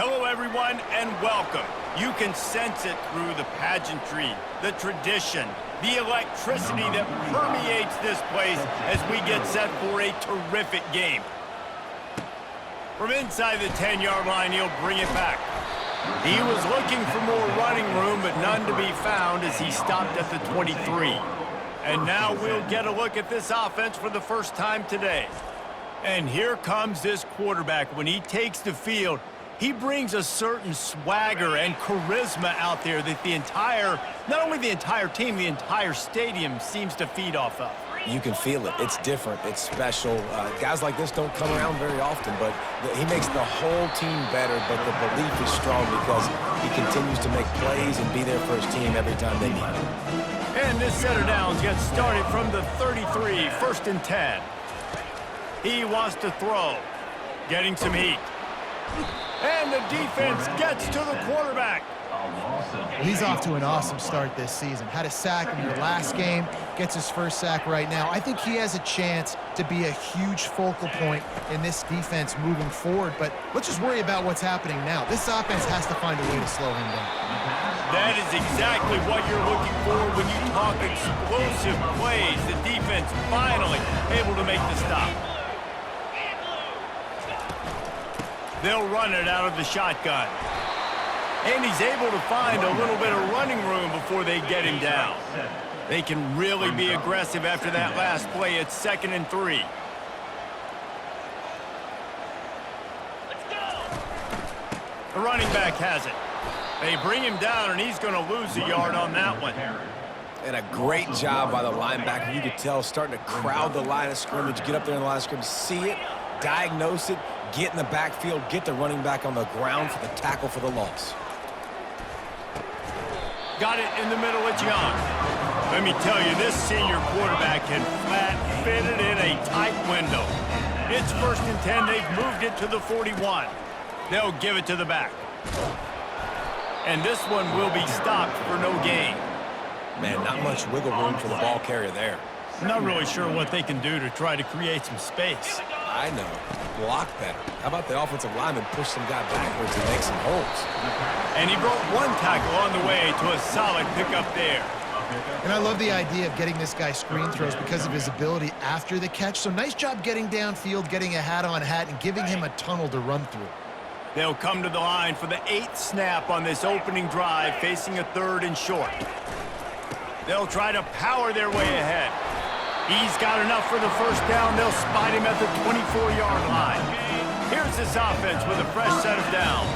Hello, everyone, and welcome. You can sense it through the pageantry, the tradition, the electricity that permeates this place as we get set for a terrific game. From inside the 10-yard line, he'll bring it back. He was looking for more running room, but none to be found as he stopped at the 23. And now we'll get a look at this offense for the first time today. And here comes this quarterback. When he takes the field, he brings a certain swagger and charisma out there that not only the entire team, the entire stadium seems to feed off of. You can feel it. It's different. It's special. Guys like this don't come around very often, but he makes the whole team better, but the belief is strong because he continues to make plays and be there for his team every time they need him. And this set of downs gets started from the 33, 1st and 10. He wants to throw, getting some heat. And the defense gets to the quarterback. He's off to an awesome start this season. Had a sack in the last game, gets his first sack right now. I think he has a chance to be a huge focal point in this defense moving forward, but let's just worry about what's happening now. This offense has to find a way to slow him down. That is exactly what you're looking for when you talk explosive plays. The defense finally able to make the stop. They'll run it out of the shotgun. And he's able to find a little bit of running room before they get him down. They can really be aggressive after that last play. It's 2nd and 3. The running back has it. They bring him down, and he's going to lose a yard on that one. And a great job by the linebacker. You could tell starting to crowd the line of scrimmage, get up there in the line of scrimmage, see it, diagnose it, get in the backfield, get the running back on the ground for the tackle for the loss. Got it in the middle of Young. Let me tell you, this senior quarterback can flat fit it in a tight window. It's 1st and 10. They've moved it to the 41. They'll give it to the back. And this one will be stopped for no gain. Man, not much wiggle room for the ball carrier there. Not really sure what they can do to try to create some space. I know. Block better. How about the offensive lineman push some guy backwards and make some holes? And he broke one tackle on the way to a solid pickup there. And I love the idea of getting this guy screen throws because of his ability after the catch. So nice job getting downfield, getting a hat-on hat, and giving him a tunnel to run through. They'll come to the line for the 8th snap on this opening drive, facing a 3rd and short. They'll try to power their way ahead. He's got enough for the first down. They'll spot him at the 24-yard line. Here's this offense with a fresh set of downs.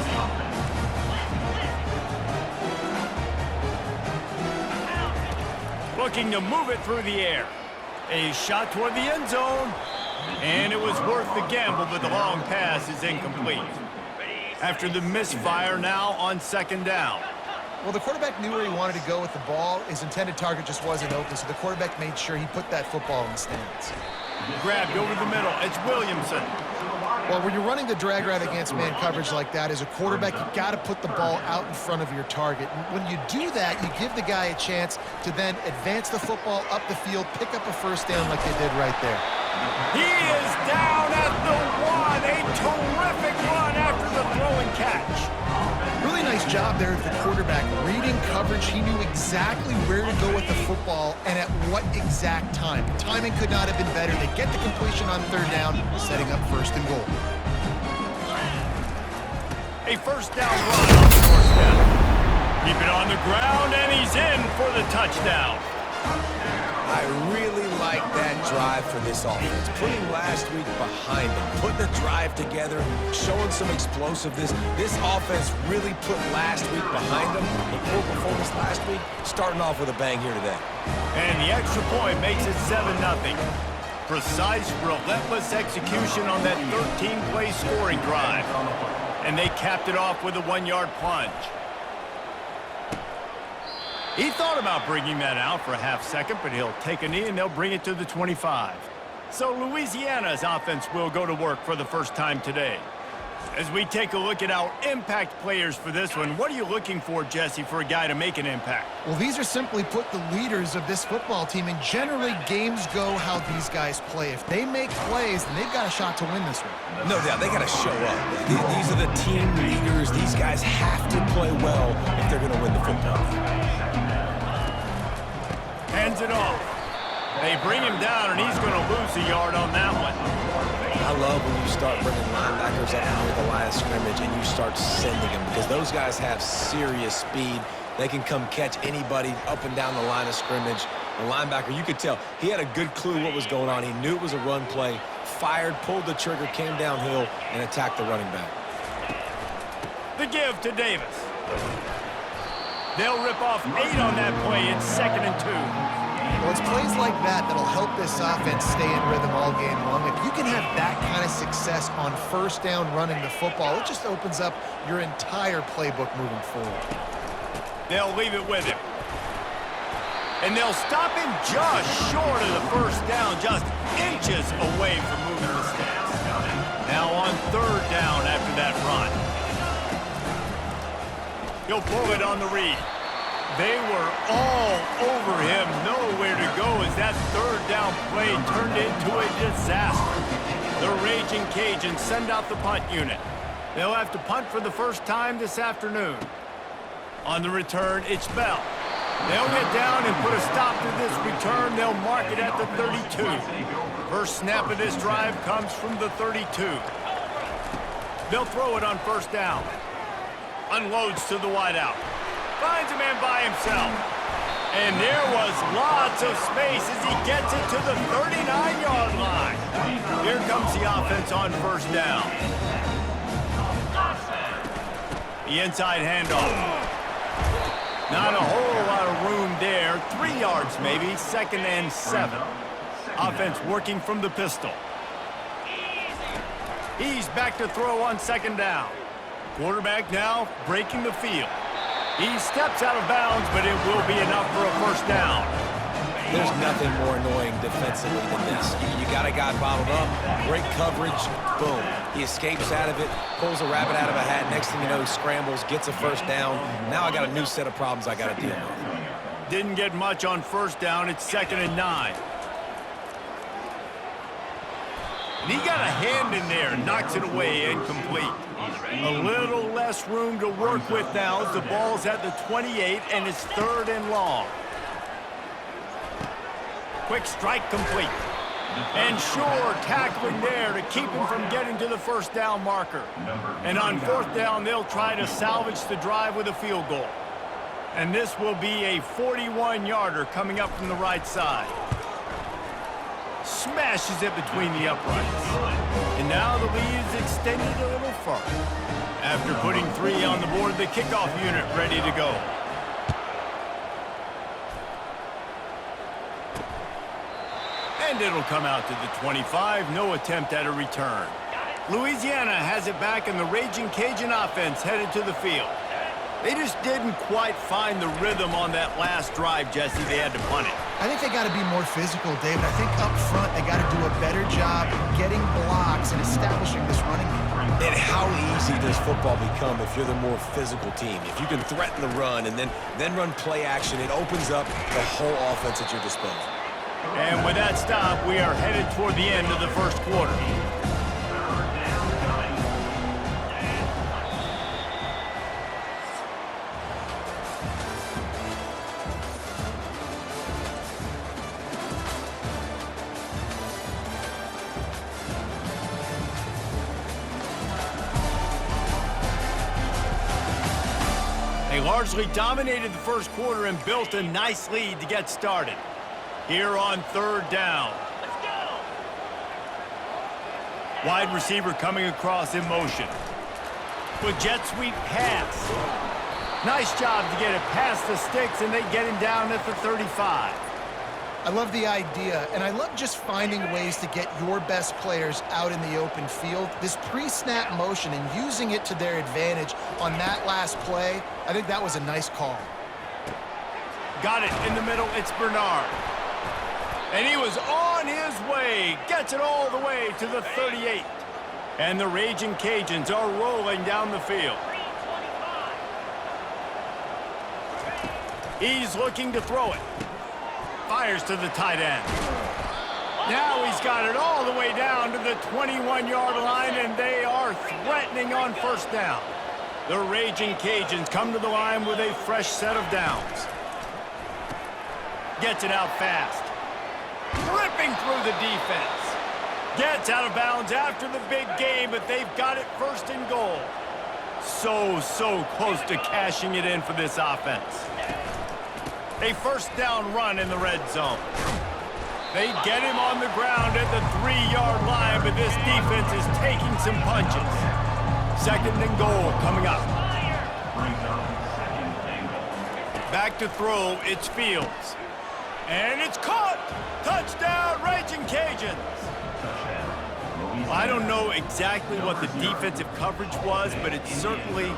Looking to move it through the air. A shot toward the end zone. And it was worth the gamble, but the long pass is incomplete. After the misfire, now on 2nd down. Well, the quarterback knew where he wanted to go with the ball. His intended target just wasn't open, so the quarterback made sure he put that football in the stands. Grabbed over the middle. It's Williamson. Well, when you're running the drag route against man coverage like that, as a quarterback, you've got to put the ball out in front of your target. And when you do that, you give the guy a chance to then advance the football up the field, pick up a first down like they did right there. He is down at the 1. A terrific run after the throw and catch. Really nice job there of the quarterback reading coverage. He knew exactly where to go with the football and at what exact time. Timing could not have been better. They get the completion on 3rd down, setting up 1st and goal. A first down run on the doorstep. Keep it on the ground, and he's in for the touchdown. I really like that drive for this offense. Putting last week behind them, putting the drive together, showing some explosiveness. This offense really put last week behind them. The poor performance last week, starting off with a bang here today. And the extra point makes it 7-0. Precise, relentless execution on that 13-play scoring drive. And they capped it off with a 1-yard plunge. He thought about bringing that out for a half-second, but he'll take a knee and they'll bring it to the 25. So Louisiana's offense will go to work for the first time today. As we take a look at our impact players for this one, what are you looking for, Jesse, for a guy to make an impact? Well, these are simply put the leaders of this football team, and generally games go how these guys play. If they make plays, then they've got a shot to win this one. No doubt, they got to show up. These are the team leaders. guys have to play well if they're going to win the football game. Hands it off. They bring him down, and he's going to lose a yard on that one. I love when you start bringing linebackers up near the line of scrimmage and you start sending them, because those guys have serious speed. They can come catch anybody up and down the line of scrimmage. The linebacker, you could tell, he had a good clue what was going on. He knew it was a run play, fired, pulled the trigger, came downhill, and attacked the running back. The give to Davis. They'll rip off 8 on that play. It's 2nd and 2. Well, it's plays like that that'll help this offense stay in rhythm all game long. If you can have that kind of success on first down running the football, it just opens up your entire playbook moving forward. They'll leave it with him. And they'll stop him just short of the first down, just inches away from moving the sticks. Now on 3rd down after that run. He'll pull it on the read. They were all over him, nowhere to go as that 3rd down play turned into a disaster. The Raging Cajuns send out the punt unit. They'll have to punt for the first time this afternoon. On the return, it's Bell. They'll get down and put a stop to this return. They'll mark it at the 32. First snap of this drive comes from the 32. They'll throw it on 1st down. Unloads to the wideout. Finds a man by himself. And there was lots of space as he gets it to the 39-yard line. Here comes the offense on 1st down. The inside handoff. Not a whole lot of room there. 3 yards maybe, 2nd and 7. Offense working from the pistol. He's back to throw on 2nd down. Quarterback now breaking the field. He steps out of bounds, but it will be enough for a 1st down. There's nothing more annoying defensively than this. You got a guy bottled up, great coverage, boom. He escapes out of it, pulls a rabbit out of a hat. Next thing you know, he scrambles, gets a 1st down. Now I got a new set of problems I got to deal with. Didn't get much on 1st down. It's 2nd and 9. And he got a hand in there, knocks it away, incomplete. A little less room to work with now as the ball's at the 28 and it's 3rd and long. Quick strike complete. And Shore tackling there to keep him from getting to the 1st down marker. And on 4th down, they'll try to salvage the drive with a field goal. And this will be a 41-yarder coming up from the right side. Smashes it between the uprights. And now the lead is extended a little further. After putting 3 on the board, the kickoff unit ready to go. And it'll come out to the 25. No attempt at a return. Louisiana has it back, and the Raging Cajun offense headed to the field. They just didn't quite find the rhythm on that last drive, Jesse. They had to punt it. I think they got to be more physical, David. I think up front they got to do a better job getting blocks and establishing this running game. And how easy does football become if you're the more physical team? If you can threaten the run and then run play action, it opens up the whole offense at your disposal. And with that stop, we are headed toward the end of the 1st quarter. They largely dominated the 1st quarter and built a nice lead to get started. Here on 3rd down. Wide receiver coming across in motion. With jet sweep pass. Nice job to get it past the sticks, and they get him down at the 35. I love the idea, and I love just finding ways to get your best players out in the open field. This pre-snap motion and using it to their advantage on that last play, I think that was a nice call. Got it in the middle. It's Bernard. And he was on his way. Gets it all the way to the 38. And the Raging Cajuns are rolling down the field. He's looking to throw it. Fires to the tight end. Now he's got it all the way down to the 21-yard line, and they are threatening on 1st down. The Raging Cajuns come to the line with a fresh set of downs. Gets it out fast. Ripping through the defense. Gets out of bounds after the big game, but they've got it first and goal. So close to cashing it in for this offense. A first down run in the red zone. They get him on the ground at the 3-yard line, but this defense is taking some punches. Second and goal coming up. Back to throw, it's Fields. And it's caught! Touchdown, Raging Cajuns! I don't know exactly what the defensive coverage was, but it certainly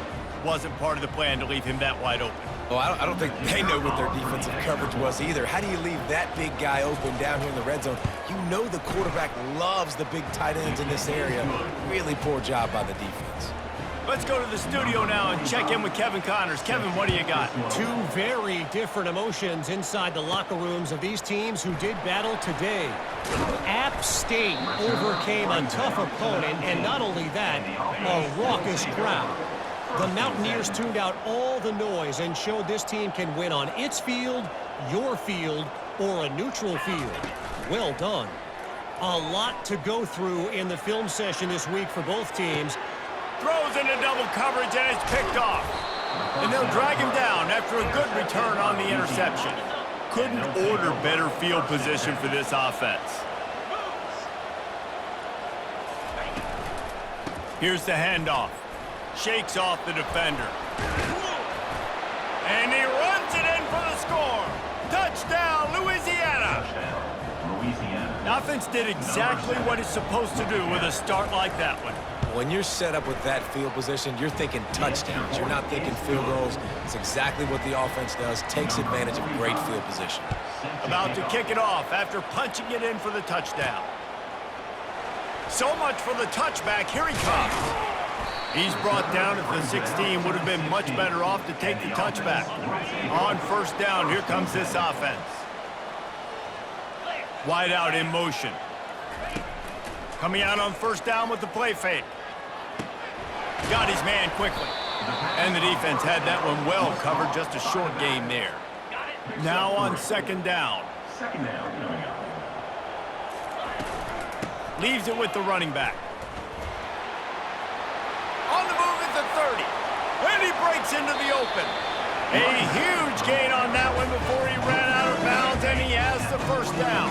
wasn't part of the plan to leave him that wide open. Well, I don't think they know what their defensive coverage was either. How do you leave that big guy open down here in the red zone? You know the quarterback loves the big tight ends in this area. Really poor job by the defense. Let's go to the studio now and check in with Kevin Connors. Kevin, what do you got? Two very different emotions inside the locker rooms of these teams who did battle today. App State overcame a tough opponent, and not only that, a raucous crowd. The Mountaineers tuned out all the noise and showed this team can win on its field, your field, or a neutral field. Well done. A lot to go through in the film session this week for both teams. Throws into double coverage, and it's picked off. And they'll drag him down after a good return on the interception. Couldn't order better field position for this offense. Here's the handoff. Shakes off the defender. And he runs it in for the score. Touchdown, Louisiana. The offense did exactly what it's supposed to do with a start like that one. When you're set up with that field position, you're thinking touchdowns. You're not thinking field goals. It's exactly what the offense does. Takes advantage of great field position. About to kick it off after punching it in for the touchdown. So much for the touchback. Here he comes. He's brought down at the 16. Would have been much better off to take the touchback. On first down, here comes this offense. Wide out in motion. Coming out on first down with the play fake. Got his man quickly. And the defense had that one well covered. Just a short gain there. Now on second down. Leaves it with the running back. On the move at the 30. And he breaks into the open. A huge gain on that one before he ran out of bounds, and he has the first down.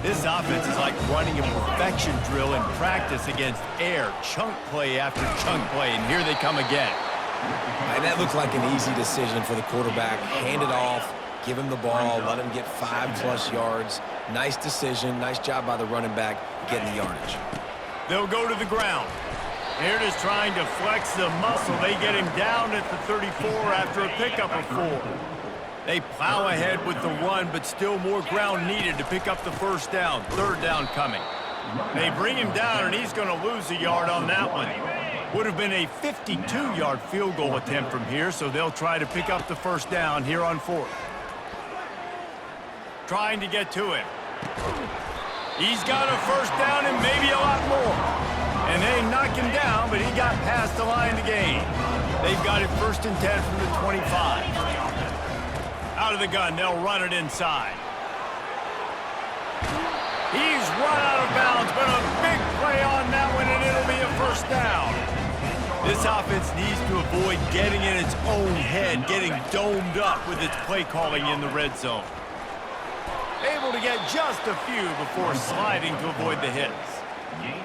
This offense is like running a perfection drill in practice against air. Chunk play after chunk play, and here they come again. And that looked like an easy decision for the quarterback. Hand it off, give him the ball, let him get 5+ yards. Nice decision, nice job by the running back getting the yardage. They'll go to the ground. They're just trying to flex the muscle. They get him down at the 34 after a pickup of 4. They plow ahead with the run, but still more ground needed to pick up the first down. Third down coming. They bring him down, and he's going to lose a yard on that one. Would have been a 52-yard field goal attempt from here, so they'll try to pick up the first down here on fourth. Trying to get to him. He's got a first down and maybe a lot more. And they knock him down, but he got past the line to gain. They've got it first and 10 from the 25. Out of the gun, they'll run it inside. He's run out of bounds, but a big play on that one, and it'll be a first down. This offense needs to avoid getting in its own head, getting domed up with its play calling in the red zone. Able to get just a few before sliding to avoid the hits.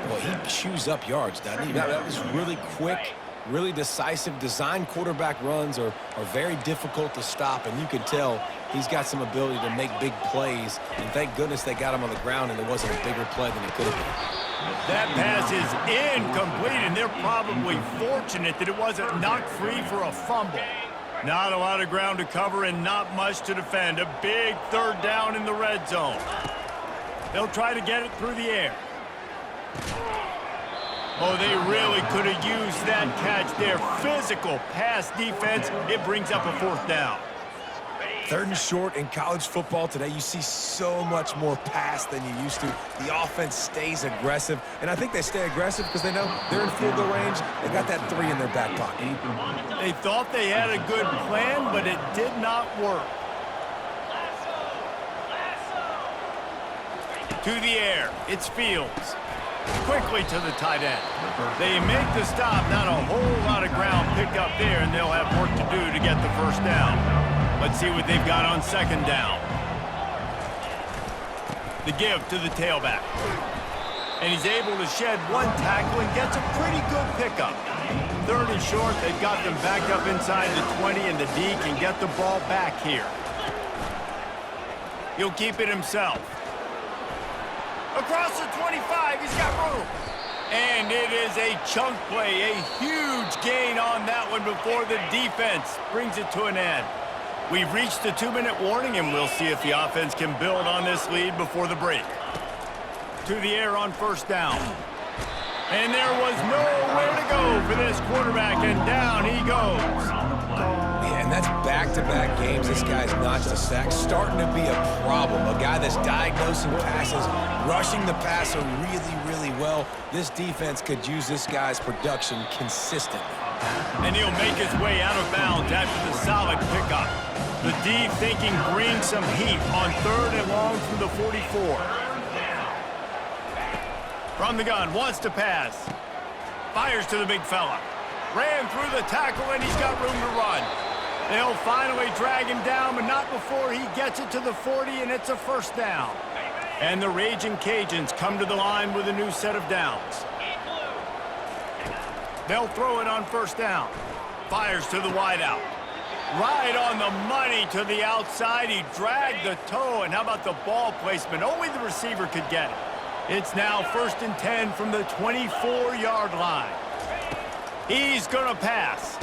Well, he chews up yards, doesn't he? That was really quick, really decisive. Design quarterback runs are very difficult to stop, and you can tell he's got some ability to make big plays. And thank goodness they got him on the ground and it wasn't a bigger play than it could have been. That pass is incomplete, and they're probably fortunate that it wasn't knocked free for a fumble. Not a lot of ground to cover and not much to defend. A big third down in the red zone. They'll try to get it through the air. Oh, they really could have used that catch there. Physical pass defense. It brings up a fourth down. 3rd and short in college football today, you see so much more pass than you used to. The offense stays aggressive, and I think they stay aggressive because they know they're in field goal range. They got that 3 in their back pocket. They thought they had a good plan, but it did not work. To the air, it's Fields. Quickly to the tight end. They make the stop, not a whole lot of ground picked up there, and they'll have work to do to get the first down. Let's see what they've got on 2nd down. The give to the tailback. And he's able to shed 1 tackle and gets a pretty good pickup. 3rd and short, they've got them backed up inside the 20, and the D can get the ball back here. He'll keep it himself. Across the 25, he's got room. And it is a chunk play, a huge gain on that one before the defense brings it to an end. We've reached the 2-minute warning, and we'll see if the offense can build on this lead before the break. To the air on 1st down. And there was nowhere to go for this quarterback, and down he goes. Yeah, and that's back-to-back games. This guy's notched a sack, starting to be a problem. A guy that's diagnosing passes, rushing the passer really, really well. This defense could use this guy's production consistently. And he'll make his way out of bounds after the solid pickup. The D thinking bring some heat on 3rd and long from the 44. From the gun, wants to pass. Fires to the big fella. Ran through the tackle, and he's got room to run. They'll finally drag him down, but not before he gets it to the 40, and it's a 1st down. And the Raging Cajuns come to the line with a new set of downs. They'll throw it on 1st down. Fires to the wideout. Right on the money to the outside. He dragged the toe, and how about the ball placement? Only the receiver could get it. It's now 1st and 10 from the 24-yard line. He's going to pass.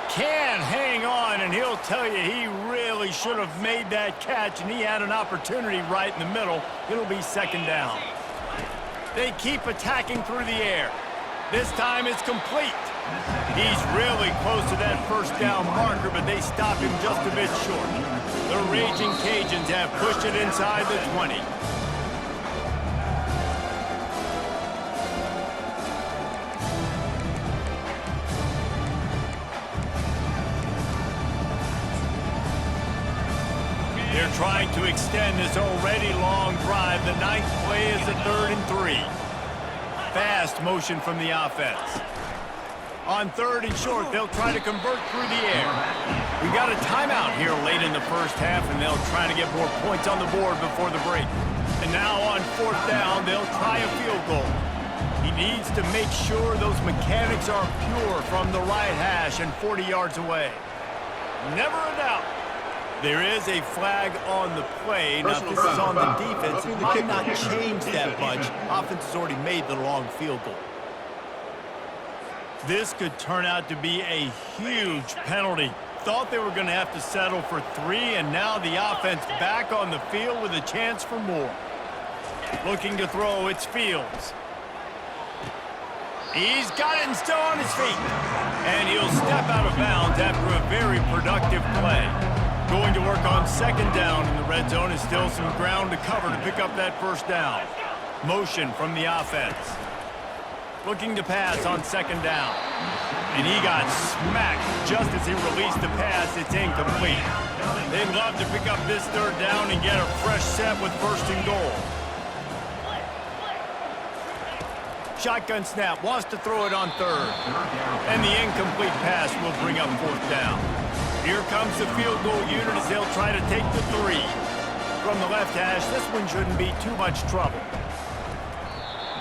Can hang on, and he'll tell you he really should have made that catch, and he had an opportunity right in the middle. It'll be 2nd down. They keep attacking through the air. This time it's complete. He's really close to that 1st down marker, but they stop him just a bit short. The Raging Cajuns have pushed it inside the 20. They're trying to extend this already long drive. The 9th play is a 3rd and 3. Fast motion from the offense. On 3rd and short, they'll try to convert through the air. We got a timeout here late in the 1st half, and they'll try to get more points on the board before the break. And now on 4th down, they'll try a field goal. He needs to make sure those mechanics are pure from the right hash and 40 yards away. Never a doubt. There is a flag on the play. Now, if this is on the defense, it might not change that much. Offense has already made the long field goal. This could turn out to be a huge penalty. Thought they were going to have to settle for 3, and now the offense back on the field with a chance for more. Looking to throw, it's Fields. He's got it and still on his feet. And he'll step out of bounds after a very productive play. Going to work on 2nd down in the red zone is still some ground to cover to pick up that 1st down. Motion from the offense. Looking to pass on 2nd down. And he got smacked just as he released the pass. It's incomplete. They'd love to pick up this 3rd down and get a fresh set with 1st and goal. Shotgun snap, wants to throw it on 3rd. And the incomplete pass will bring up 4th down. Here comes the field goal unit as they'll try to take the 3. From the left hash, this one shouldn't be too much trouble.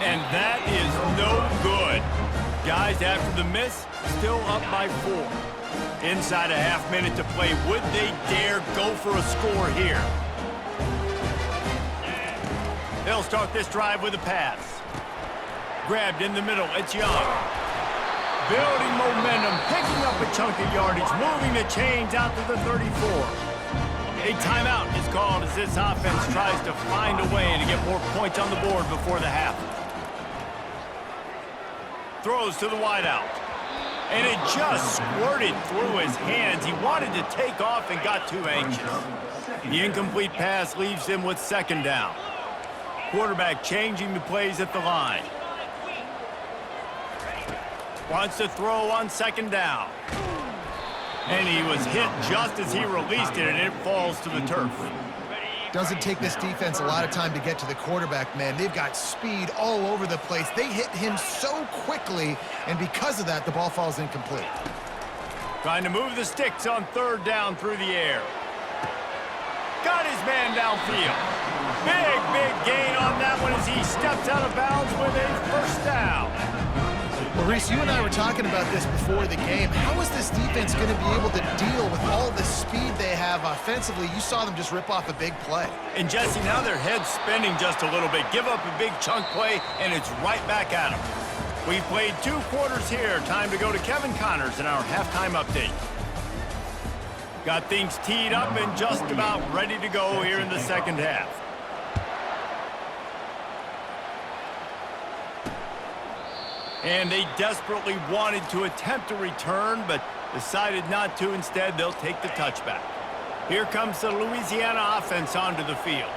And that is no good. Guys, after the miss, still up by 4. Inside a half minute to play. Would they dare go for a score here? They'll start this drive with a pass. Grabbed in the middle, it's Young. Building momentum, picking up a chunk of yardage, moving the chains out to the 34. A timeout is called as this offense tries to find a way to get more points on the board before the half. Throws to the wideout. And it just squirted through his hands. He wanted to take off and got too anxious. The incomplete pass leaves him with second down. Quarterback changing the plays at the line. Wants to throw on second down. And he was hit just as he released it, and it falls to the turf. Doesn't take this defense a lot of time to get to the quarterback, man. They've got speed all over the place. They hit him so quickly, and because of that, the ball falls incomplete. Trying to move the sticks on third down through the air. Got his man downfield. Big gain on that one as he steps out of bounds with a first down. Well, Reese, you and I were talking about this before the game. How is this defense going to be able to deal with all the speed they have offensively? You saw them just rip off a big play. And Jesse, now their head's spinning just a little bit. Give up a big chunk play, and it's right back at them. We've played 2 quarters here. Time to go to Kevin Connors in our halftime update. Got things teed up and just about ready to go here in the second half. And they desperately wanted to attempt a return, but decided not to. Instead, they'll take the touchback. Here comes the Louisiana offense onto the field.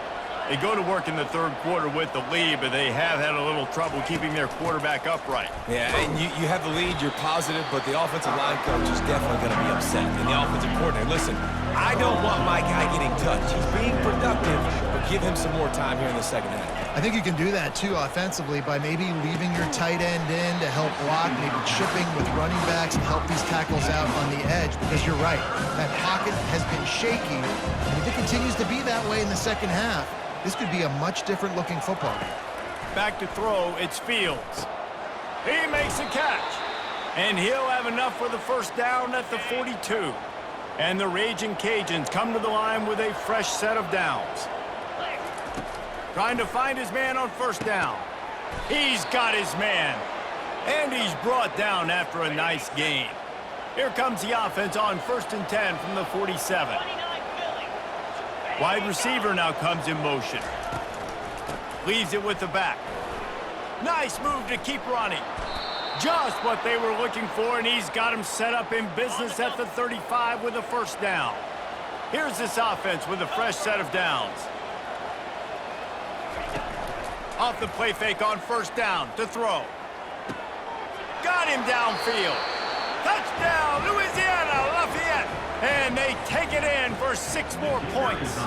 They go to work in the third quarter with the lead, but they have had a little trouble keeping their quarterback upright. Yeah, and you have the lead, you're positive, but the offensive line coach is definitely going to be upset. And the offensive coordinator, listen, I don't want my guy getting touched. He's being productive, but give him some more time here in the second half. I think you can do that, too, offensively, by maybe leaving your tight end in to help block, maybe chipping with running backs and help these tackles out on the edge, because you're right. That pocket has been shaky, and if it continues to be that way in the second half, this could be a much different-looking football game. Back to throw, it's Fields. He makes a catch, and he'll have enough for the first down at the 42. And the Raging Cajuns come to the line with a fresh set of downs. Trying to find his man on first down. He's got his man. And he's brought down after a nice gain. Here comes the offense on 1st and 10 from the 47. Wide receiver now comes in motion. Leaves it with the back. Nice move to keep running. Just what they were looking for, and he's got him set up in business at the 35 with a first down. Here's this offense with a fresh set of downs. Off the play fake on first down to throw. Got him downfield. Touchdown, Louisiana Lafayette. And they take it in for 6 more points.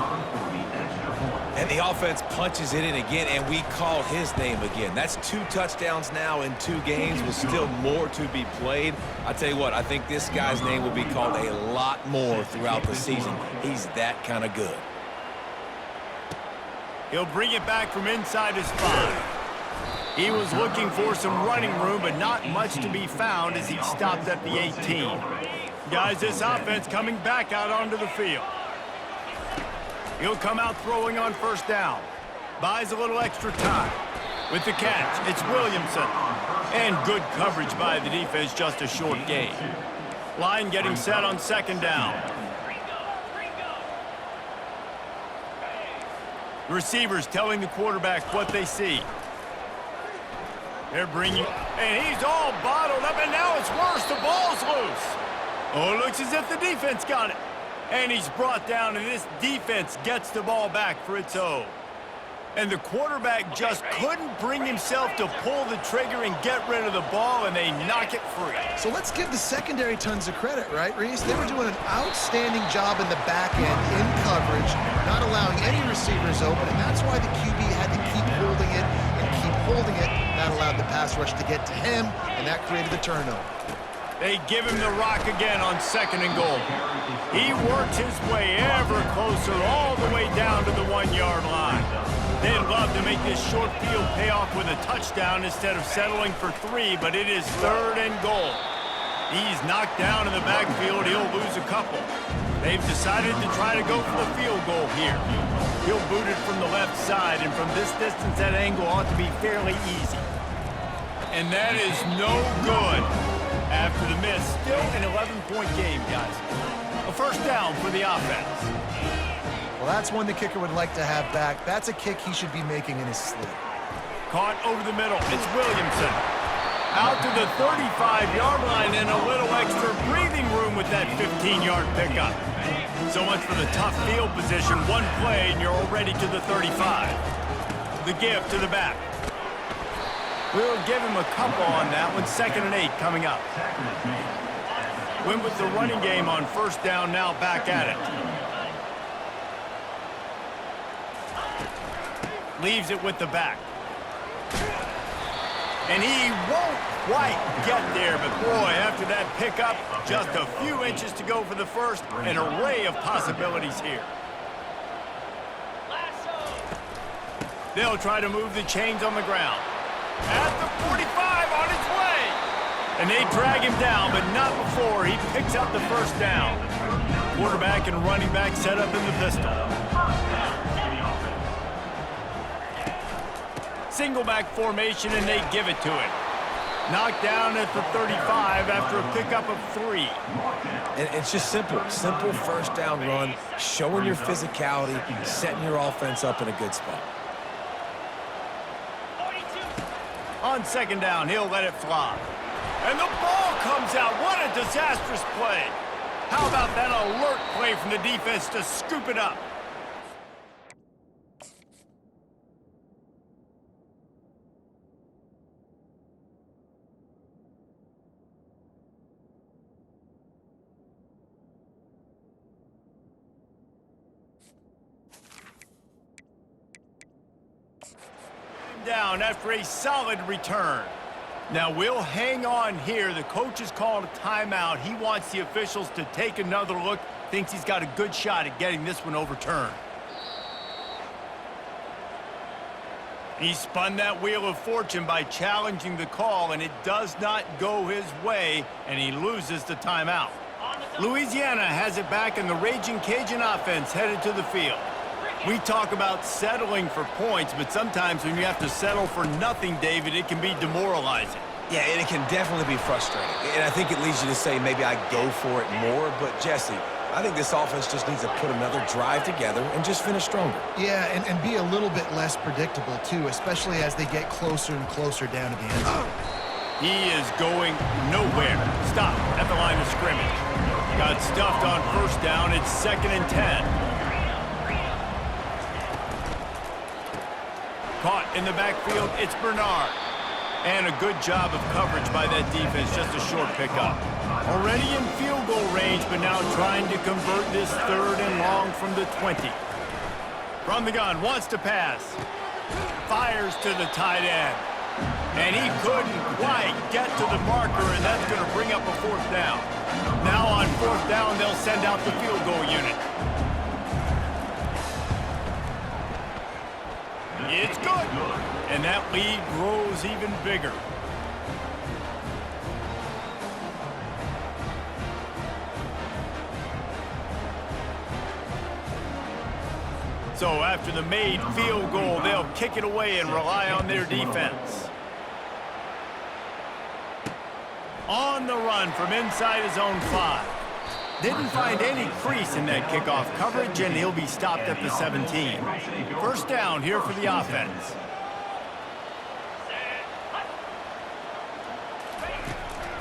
And the offense punches it in again, and we call his name again. That's 2 touchdowns now in 2 games with still more to be played. I tell you what, I think this guy's name will be called a lot more throughout the season. He's that kind of good. He'll bring it back from inside his 5. He was looking for some running room, but not much to be found as he stopped at the 18. Guys, this offense coming back out onto the field. He'll come out throwing on first down. Buys a little extra time. With the catch, it's Williamson. And good coverage by the defense, just a short gain. Line getting set on second down. Receivers telling the quarterback what they see. They're bringing, and he's all bottled up, and now it's worse. The ball's loose. Oh, it looks as if the defense got it. And he's brought down, and this defense gets the ball back for its own. And the quarterback just couldn't bring himself to pull the trigger and get rid of the ball, and they knock it free. So let's give the secondary tons of credit, right, Reese? They were doing an outstanding job in the back end, in coverage, not allowing any receivers open, and that's why the QB had to keep holding it and keep holding it. That allowed the pass rush to get to him, and that created the turnover. They give him the rock again on 2nd and goal. He works his way ever closer all the way down to the 1-yard line. They'd love to make this short field pay off with a touchdown instead of settling for 3, but it is 3rd and goal. He's knocked down in the backfield. He'll lose a couple. They've decided to try to go for the field goal here. He'll boot it from the left side, and from this distance, that angle ought to be fairly easy. And that is no good. After the miss, still an 11-point game, guys. A first down for the offense. Well, that's one the kicker would like to have back. That's a kick he should be making in his sleep. Caught over the middle. It's Williamson. Out to the 35-yard line and a little extra breathing room with that 15-yard pickup. So much for the tough field position. One play and you're already to the 35. The give to the back. We'll give him a couple on that one. 2nd and 8 coming up. Went with the running game on first down, now back at it. Leaves it with the back. And he won't quite get there, but boy, after that pickup, just a few inches to go for the first. An array of possibilities here. They'll try to move the chains on the ground. At the 45, on its way. And they drag him down, but not before he picks up the first down. Quarterback and running back set up in the pistol. Single back formation, and they give it to it. Knocked down at the 35 after a pickup of 3. And it's just simple first down run, showing your physicality, setting your offense up in a good spot. On 2nd down, he'll let it fly. And the ball comes out. What a disastrous play. How about that alert play from the defense to scoop it up? Down after a solid return. Now we'll hang on here. The coach has called a timeout. He wants the officials to take another look. Thinks he's got a good shot at getting this one overturned. He spun that wheel of fortune by challenging the call, and it does not go his way, and he loses the timeout. Louisiana has it back, and the Raging Cajun offense headed to the field. We talk about settling for points, but sometimes when you have to settle for nothing, David, it can be demoralizing. Yeah, and it can definitely be frustrating. And I think it leads you to say maybe I go for it more. But, Jesse, I think this offense just needs to put another drive together and just finish stronger. Yeah, and be a little bit less predictable, too, especially as they get closer and closer down to the end zone. He is going nowhere. Stop at the line of scrimmage. Got stuffed on first down. It's 2nd and 10. Caught in the backfield, it's Bernard. And a good job of coverage by that defense, just a short pickup. Already in field goal range, but now trying to convert this 3rd and long from the 20. From the gun, wants to pass. Fires to the tight end. And he couldn't quite get to the marker, and that's going to bring up a 4th down. Now on 4th down, they'll send out the field goal unit. It's good. And that lead grows even bigger. So after the made field goal, they'll kick it away and rely on their defense. On the run from inside his own 5. Didn't find any crease in that kickoff coverage, and he'll be stopped at the 17. First down here for the offense.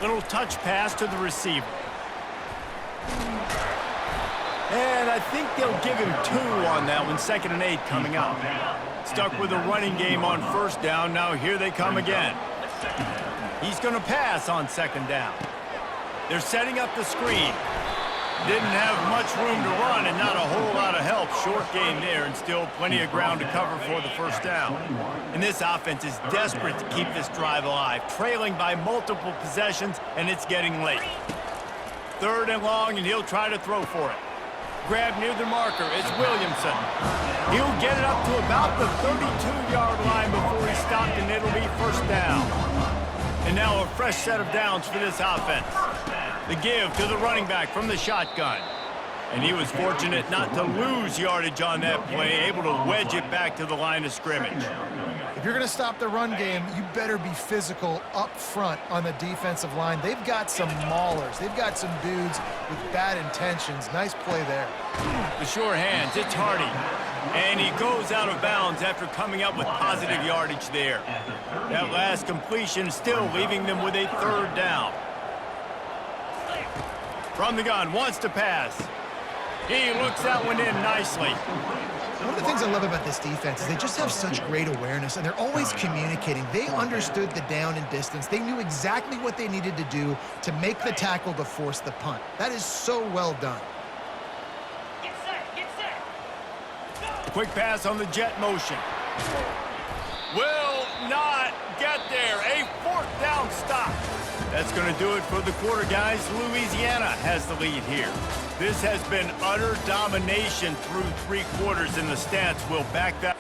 Little touch pass to the receiver. And I think they'll give him 2 on that one. 2nd and 8 coming up. Stuck with a running game on first down. Now here they come again. He's going to pass on 2nd down. They're setting up the screen. Didn't have much room to run and not a whole lot of help. Short gain there and still plenty of ground to cover for the first down. And this offense is desperate to keep this drive alive, trailing by multiple possessions, and it's getting late. 3rd and long, and he'll try to throw for it. Grab near the marker. It's Williamson. He'll get it up to about the 32-yard line before he's stopped, and it'll be first down. And now a fresh set of downs for this offense. The give to the running back from the shotgun. And he was fortunate not to lose yardage on that play, able to wedge it back to the line of scrimmage. If you're going to stop the run game, you better be physical up front on the defensive line. They've got some maulers. They've got some dudes with bad intentions. Nice play there. The sure hands, it's Hardy. And he goes out of bounds after coming up with positive yardage there. That last completion still leaving them with a third down. From the gun, wants to pass. He looks that one in nicely. One of the things I love about this defense is they just have such great awareness, and they're always communicating. They understood the down and distance. They knew exactly what they needed to do to make the tackle to force the punt. That is so well done. Quick pass on the jet motion. Will not get there. A fourth down stop. That's going to do it for the quarter, guys. Louisiana has the lead here. This has been utter domination through 3 quarters, and the stats will back that.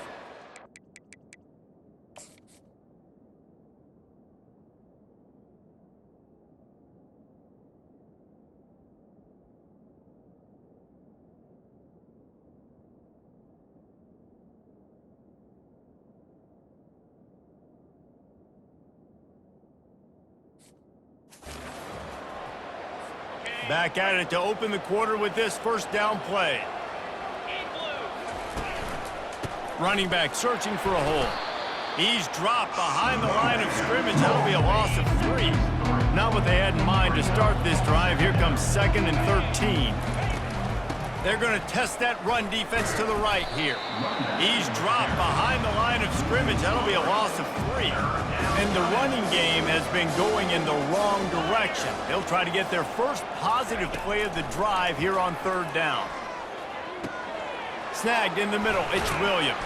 Back at it to open the quarter with this first down play. Running back searching for a hole. He's dropped behind the line of scrimmage. That'll be a loss of 3. Not what they had in mind to start this drive. Here comes 2nd and 13. They're going to test that run defense to the right here. He's dropped behind the line of scrimmage. That'll be a loss of 3. And the running game has been going in the wrong direction. They'll try to get their first positive play of the drive here on 3rd down. Snagged in the middle, it's Williams.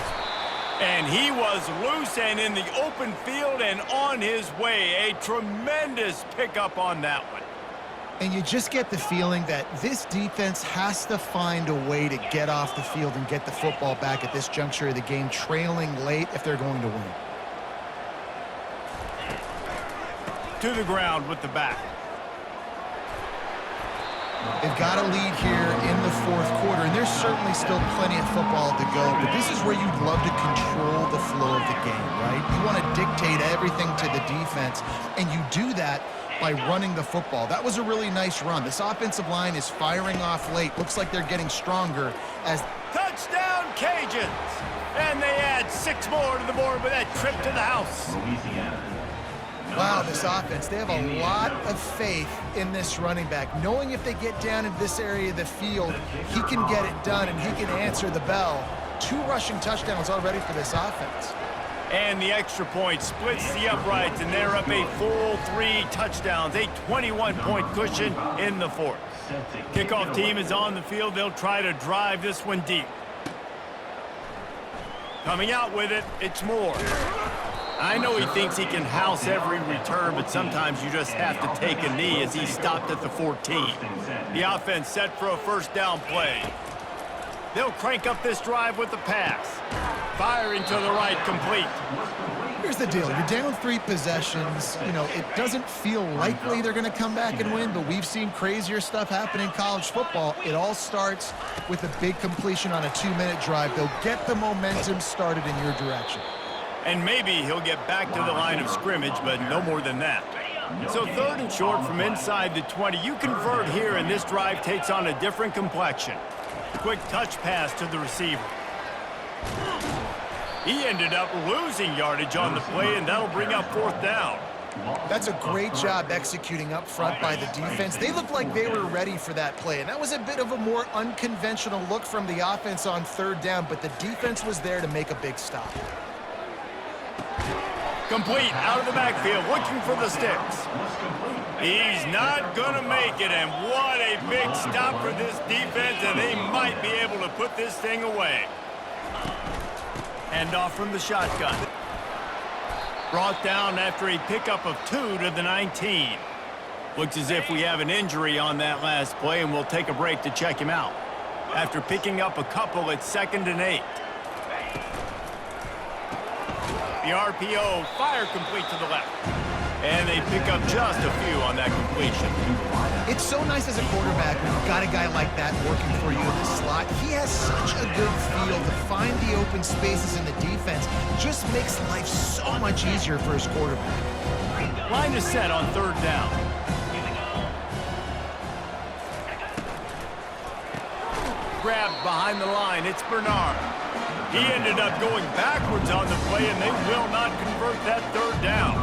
And he was loose and in the open field and on his way. A tremendous pickup on that one. And you just get the feeling that this defense has to find a way to get off the field and get the football back at this juncture of the game, trailing late if they're going to win. To the ground with the back. They've got a lead here in the 4th quarter, and there's certainly still plenty of football to go, but this is where you'd love to control the flow of the game, right? You want to dictate everything to the defense, and you do that by running the football. That was a really nice run. This offensive line is firing off late. Looks like they're getting stronger as... Touchdown, Cajuns! And they add 6 more to the board with that trip to the house. Wow, this offense, they have a lot of faith in this running back, knowing if they get down in this area of the field, he can get it done and he can answer the bell. 2 rushing touchdowns already for this offense. And the extra point splits the uprights, and they're up a full 3 touchdowns, a 21-point cushion in the 4th. Kickoff team is on the field. They'll try to drive this one deep. Coming out with it, it's Moore. I know he thinks he can house every return, but sometimes you just have to take a knee as he stopped at the 14. The offense set for a first down play. They'll crank up this drive with the pass. Firing to the right, complete. Here's the deal. You're down 3 possessions. You know, it doesn't feel likely they're going to come back and win, but we've seen crazier stuff happen in college football. It all starts with a big completion on a 2-minute drive. They'll get the momentum started in your direction. And maybe he'll get back to the line of scrimmage, but no more than that. So 3rd and short from inside the 20. You convert here, and this drive takes on a different complexion. Quick touch pass to the receiver. He ended up losing yardage on the play, and that'll bring up 4th down. That's a great job executing up front by the defense. They looked like they were ready for that play, and that was a bit of a more unconventional look from the offense on 3rd down, but the defense was there to make a big stop. Complete out of the backfield, looking for the sticks. He's not going to make it, and what a big stop for this defense, and they might be able to put this thing away. Hand off from the shotgun. Brought down after a pickup of 2 to the 19. Looks as if we have an injury on that last play, and we'll take a break to check him out. After picking up a couple, it's 2nd and 8. The RPO, fire complete to the left. And they pick up just a few on that completion. It's so nice as a quarterback when you've got a guy like that working for you in the slot. He has such a good feel to find the open spaces in the defense. Just makes life so much easier for his quarterback. Line is set on 3rd down. Grabbed behind the line, it's Bernard. He ended up going backwards on the play, and they will not convert that third down.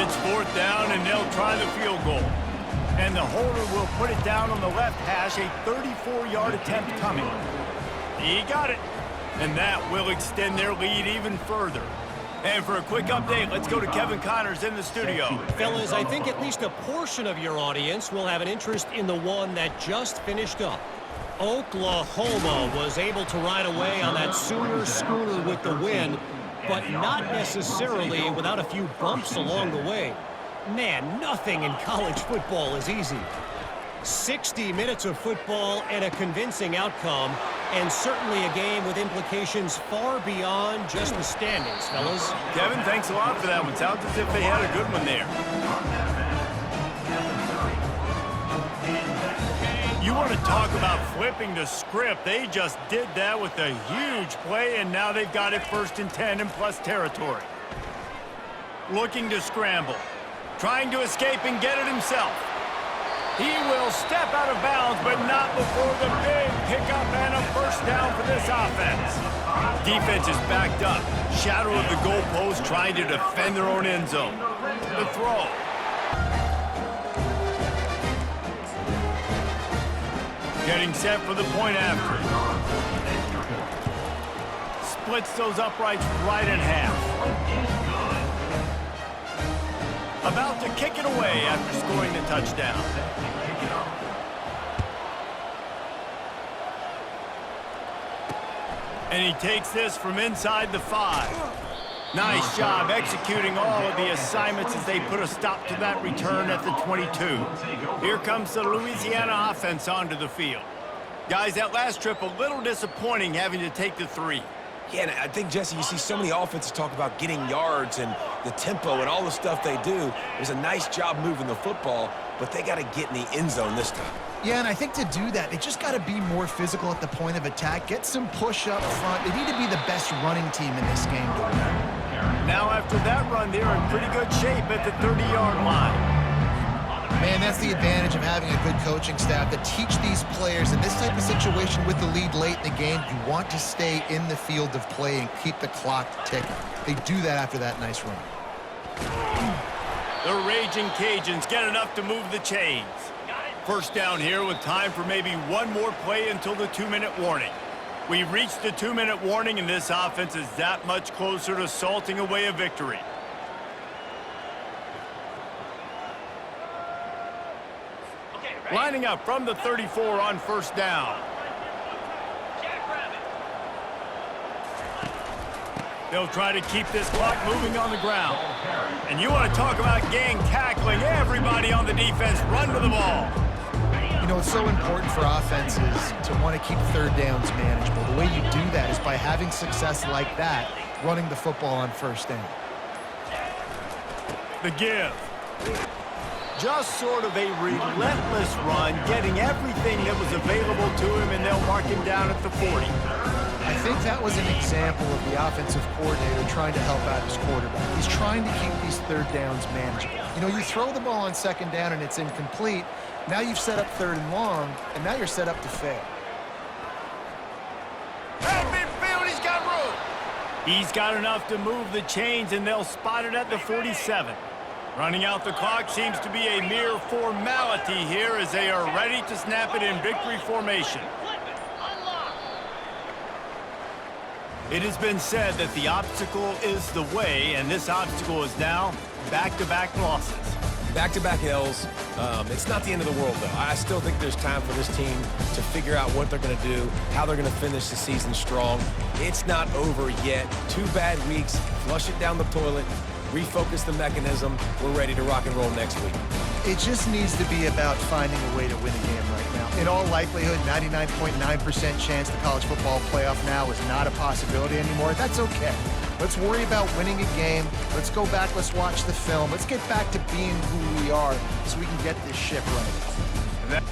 It's fourth down, and they'll try the field goal. And the holder will put it down on the left hash, a 34-yard attempt coming. He got it. And that will extend their lead even further. And for a quick update, let's go to Kevin Connors in the studio. Fellas, I think at least a portion of your audience will have an interest in the one that just finished up. Oklahoma was able to ride away on that Sooner schooner with the win, but not necessarily without a few bumps along the way. Man, nothing in college football is easy. 60 minutes of football and a convincing outcome, and certainly a game with implications far beyond just the standings, fellas. Kevin, thanks a lot for that one. Sounds as if they had a good one there. You want to talk about flipping the script. They just did that with a huge play, and now they've got it 1st and 10 in plus territory. Looking to scramble. Trying to escape and get it himself. He will step out of bounds, but not before the big pickup and a first down for this offense. Defense is backed up. Shadow of the goalpost, trying to defend their own end zone. The throw. Getting set for the point after. Splits those uprights right in half. About to kick it away after scoring the touchdown. And he takes this from inside the 5. Nice job executing all of the assignments as they put a stop to that return at the 22. Here comes the Louisiana offense onto the field. Guys, that last trip a little disappointing having to take the 3. Yeah, and I think, Jesse, you see so many offenses talk about getting yards and the tempo and all the stuff they do. It was a nice job moving the football, but they got to get in the end zone this time. Yeah, and I think to do that, they just got to be more physical at the point of attack, get some push up front. They need to be the best running team in this game to win. Now after that run, they're in pretty good shape at the 30-yard line. Man, that's the advantage of having a good coaching staff to teach these players in this type of situation with the lead late in the game. You want to stay in the field of play and keep the clock ticking. They do that after that nice run. The Raging Cajuns get enough to move the chains. First down here with time for maybe one more play until the 2-minute warning. We've reached the 2-minute warning, and this offense is that much closer to salting away a victory. Lining up from the 34 on first down. They'll try to keep this clock moving on the ground. And you want to talk about gang tackling. Everybody on the defense run to the ball. You know, it's so important for offenses to want to keep third downs manageable. The way you do that is by having success like that, running the football on first down. The give. Just sort of a relentless run, getting everything that was available to him, and they'll mark him down at the 40. I think that was an example of the offensive coordinator trying to help out his quarterback. He's trying to keep these third downs manageable. You know, you throw the ball on second down and it's incomplete. Now you've set up 3rd and long, and now you're set up to fail. At midfield, he's got room. He's got enough to move the chains, and they'll spot it at the 47. Running out the clock seems to be a mere formality here as they are ready to snap it in victory formation. It has been said that the obstacle is the way, and this obstacle is now back-to-back losses. Back-to-back L's. It's not the end of the world, though. I still think there's time for this team to figure out what they're going to do, how they're going to finish the season strong. It's not over yet. 2 bad weeks. Flush it down the toilet. Refocus the mechanism. We're ready to rock and roll next week. It just needs to be about finding a way to win a game right now. In all likelihood, 99.9% chance the college football playoff now is not a possibility anymore. That's okay. Let's worry about winning a game. Let's go back. Let's watch the film. Let's get back to being who we are so we can get this ship right.